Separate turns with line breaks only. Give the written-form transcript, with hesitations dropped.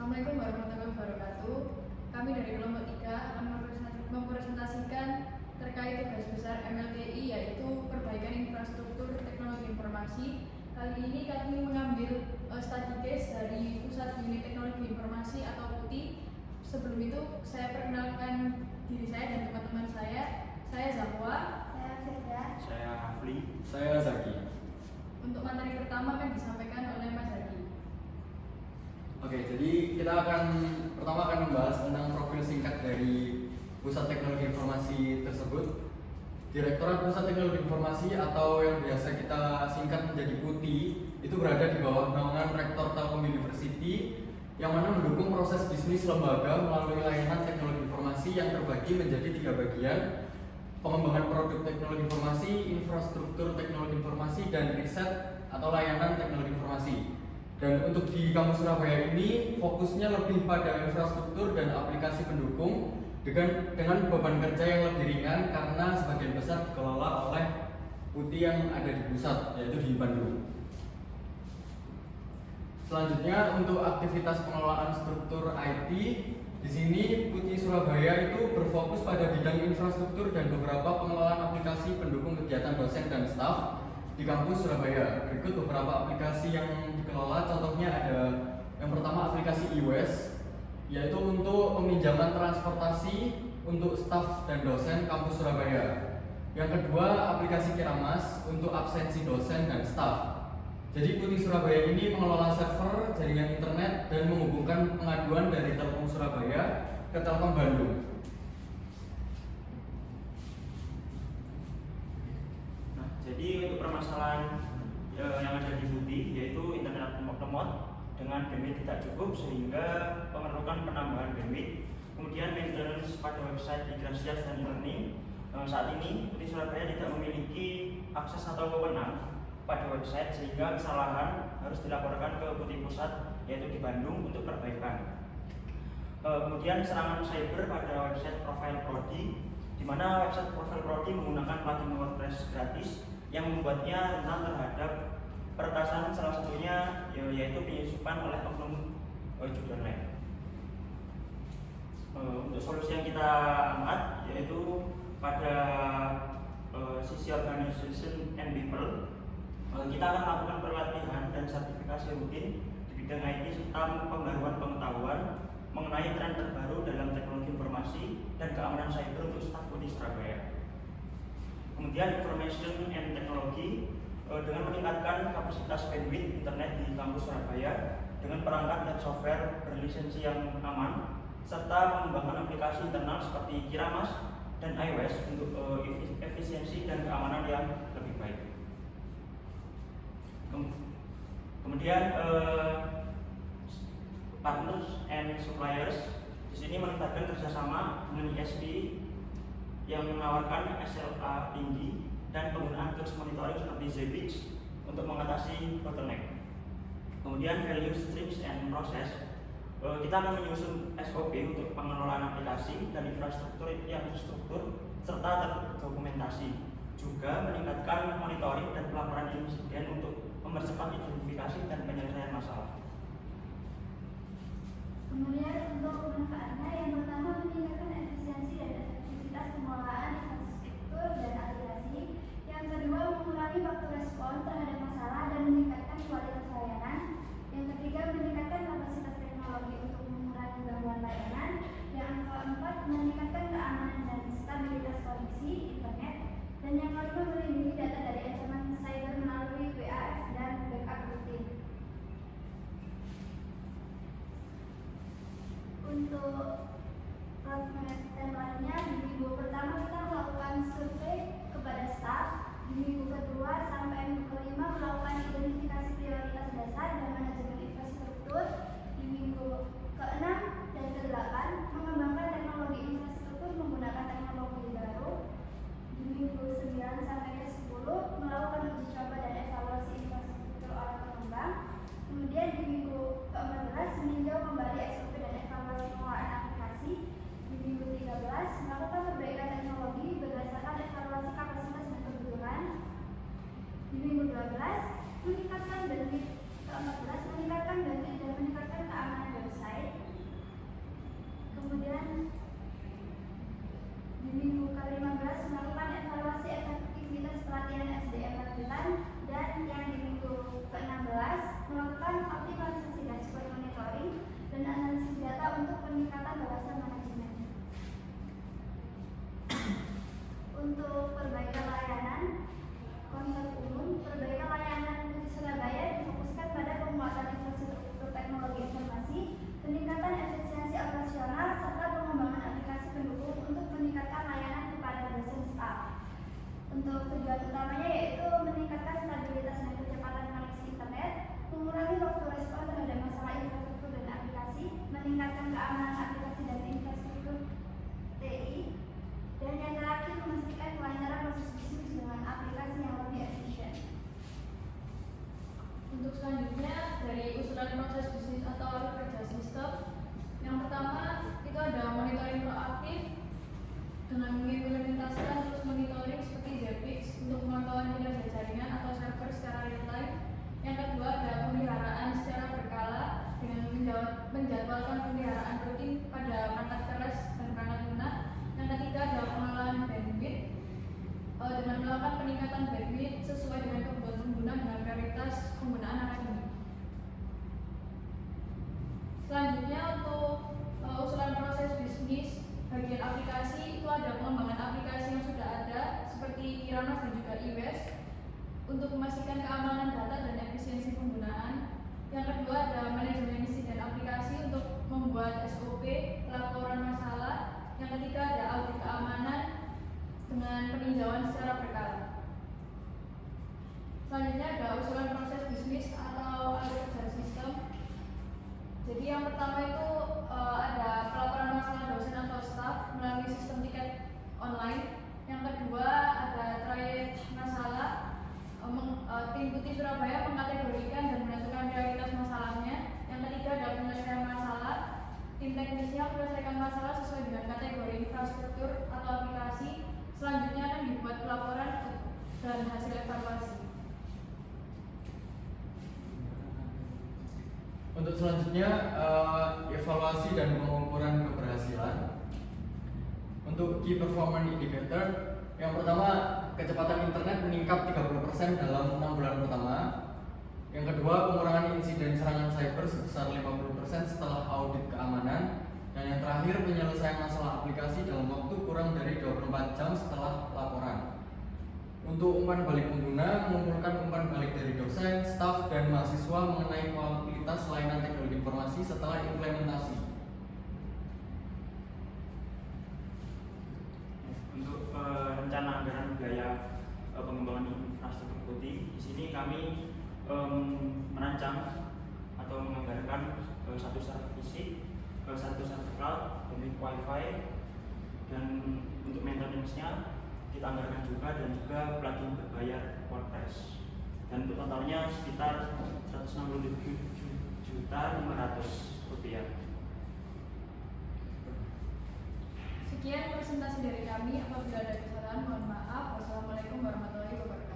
Assalamualaikum warahmatullahi wabarakatuh. Kami dari kelompok 3 akan mempresentasikan terkait tugas besar MLTI, yaitu perbaikan infrastruktur teknologi informasi. Kali ini kami mengambil study case dari Pusat Unit Teknologi Informasi atau PUTI. Sebelum itu saya perkenalkan diri saya dan teman-teman saya. Saya Zahwa,
saya Firda,
saya Hafli,
saya Zaki.
Untuk materi pertama akan disampaikan oleh Mas Zaki.
Oke, jadi kita pertama akan membahas tentang profil singkat dari Pusat Teknologi Informasi tersebut. Direktorat Pusat Teknologi Informasi atau yang biasa kita singkat menjadi PUTI itu berada di bawah naungan Rektor Telkom University yang mana mendukung proses bisnis lembaga melalui layanan teknologi informasi yang terbagi menjadi 3 bagian: pengembangan produk teknologi informasi, infrastruktur teknologi informasi, dan riset atau layanan teknologi informasi. Dan untuk di kampus Surabaya ini fokusnya lebih pada infrastruktur dan aplikasi pendukung dengan beban kerja yang lebih ringan karena sebagian besar dikelola oleh PUTI yang ada di pusat, yaitu di Bandung. Selanjutnya untuk aktivitas pengelolaan struktur IT, di sini PUTI Surabaya itu berfokus pada bidang infrastruktur dan beberapa pengelolaan aplikasi pendukung kegiatan dosen dan staf di kampus Surabaya. Berikut beberapa aplikasi yang dikelola, contohnya ada yang pertama aplikasi iWes, yaitu untuk peminjaman transportasi untuk staf dan dosen kampus Surabaya. Yang kedua aplikasi Kiramas untuk absensi dosen dan staf. Jadi PUTI Surabaya ini mengelola server, jaringan internet, dan menghubungkan pengaduan dari Telkom Surabaya ke Telkom Bandung.
Nah, jadi untuk permasalahan yang ada di PUTI, yaitu internet lemot dengan bandwidth tidak cukup sehingga memerlukan penambahan bandwidth. Kemudian maintenance pada website Igrasias dan Learning. Saat ini PUTI Surabaya tidak memiliki akses atau wewenang pada website sehingga kesalahan harus dilaporkan ke PUTI Pusat, yaitu di Bandung, untuk perbaikan. Kemudian serangan cyber pada website Profile Prodi, di mana website Profile Prodi menggunakan plugin WordPress gratis yang membuatnya rentan terhadap peretasan, salah satunya yaitu penyusupan oleh oknum judi online. Untuk solusi yang kita angkat yaitu pada sisi organization and people, kita akan melakukan pelatihan dan sertifikasi rutin di bidang IT serta pembaruan pengetahuan mengenai tren terbaru dalam teknologi informasi dan keamanan cyber untuk staf PUTI Surabaya. Kemudian information and technology, dengan meningkatkan kapasitas bandwidth internet di kampus Surabaya dengan perangkat dan software berlisensi yang aman serta mengembangkan aplikasi internal seperti Kiramas dan iWes untuk efisiensi dan keamanan yang lebih baik. Kemudian partners and suppliers, di sini melibatkan kerjasama dengan ISP yang menawarkan SLA tinggi dan penggunaan tools monitoring seperti Zabbix untuk mengatasi bottleneck. Kemudian value streams and process, kita akan menyusun SOP untuk pengelolaan aplikasi dan infrastruktur serta terdokumentasi. Juga meningkatkan monitoring dan pelaporan insiden untuk mempercepat identifikasi dan penyelesaian masalah.
Kemudian untuk manfaatnya, yang pertama meningkatkan efisiensi dan efektivitas pengelolaan infrastruktur dan aplikasi. Yang kedua mengurangi waktu respon terhadap masalah dan meningkatkan kualitas layanan. Yang ketiga meningkatkan kapasitas teknologi untuk mengurangi gangguan layanan. Yang keempat meningkatkan keamanan dan stabilitas koneksi internet. Dan yang kelima melindungi data dari ancaman cyber melalui WAF dan backup rutin. Untuk roadmap timeline-nya, di minggu pertama kita melakukan survei kepada staf. Di minggu kedua sampai minggu kelima melakukan identifikasi prioritas dasar dan manajemen infrastruktur. Di minggu ke-6 dan ke-8 mengembangkan teknologi infrastruktur menggunakan teknologi baru. Di minggu 9 sampai ke-10 melakukan uji coba dan evaluasi infrastruktur oleh pengembang. Kemudian di minggu ke-14 meninjau kembali SOP dan evaluasi pengelolaan aplikasi. Di minggu 13 melakukan perbaikan teknologi berdasarkan evaluasi kapasitas dan kebutuhan. Di minggu 12 meningkatkan bandwidth. Ke-14 meningkatkan bandwidth dan meningkatkan keamanan website. meningkatkan keamanan aplikasi dan infrastruktur TI, dan yang terakhir memastikan kelancaran proses bisnis dengan aplikasi yang lebih efisien.
Untuk selanjutnya dari usulan proses bisnis atau alur kerja sistem, yang pertama itu ada monitoring proaktif dengan mengimplementasikan terus monitoring seperti Zabbix untuk pemantauan kinerja jaringan atau server secara real time. Yang kedua ada pemeliharaan secara berkala dengan menjadwalkan pemeliharaan rutin pada perangkat keras dan perangkat lunak. Yang ketiga ada pengelolaan bandwidth dengan melakukan peningkatan bandwidth sesuai dengan kebutuhan pengguna dengan prioritas penggunaan akademik. Selanjutnya untuk usulan proses bisnis bagian aplikasi itu ada pengembangan aplikasi yang sudah ada seperti Kiramas dan juga iWes untuk memastikan keamanan data dan efisiensi penggunaan. Yang kedua ada manajemen insiden aplikasi untuk membuat SOP laporan masalah. Yang ketiga ada audit keamanan dengan peninjauan secara berkala. Selanjutnya ada usulan proses bisnis atau alur kerja sistem. Jadi yang pertama itu ada pelaporan masalah dosen atau staf melalui sistem tiket online. Yang kedua ada triage masalah. Tim Putih Surabaya mengkategorikan dan menentukan prioritas masalahnya. Yang ketiga ada penyelesaian masalah. Tim teknisnya menyelesaikan masalah sesuai dengan kategori infrastruktur atau aplikasi. Selanjutnya akan dibuat pelaporan dan hasil evaluasi.
Untuk selanjutnya evaluasi dan pengukuran keberhasilan. Untuk key performance indicator, yang pertama kecepatan internet meningkat 30% dalam 6 bulan pertama. Yang kedua pengurangan insiden serangan cyber sebesar 50% setelah audit keamanan. Dan yang terakhir penyelesaian masalah aplikasi dalam waktu kurang dari 24 jam setelah laporan. Untuk umpan balik pengguna, mengumpulkan umpan balik dari dosen, staf, dan mahasiswa mengenai kualitas layanan teknologi informasi setelah implementasi.
Untuk rencana anggaran biaya pengembangan infrastruktur putih, di sini kami merancang atau menganggarkan satu server fisik, satu server cloud, demi wifi, dan untuk maintenance-nya kita anggarkan juga, dan juga plugin berbayar WordPress. Dan untuk totalnya sekitar 167.500.000 rupiah.
Sekian presentasi dari kami. Apabila ada kesalahan, mohon maaf. Wassalamualaikum warahmatullahi wabarakatuh.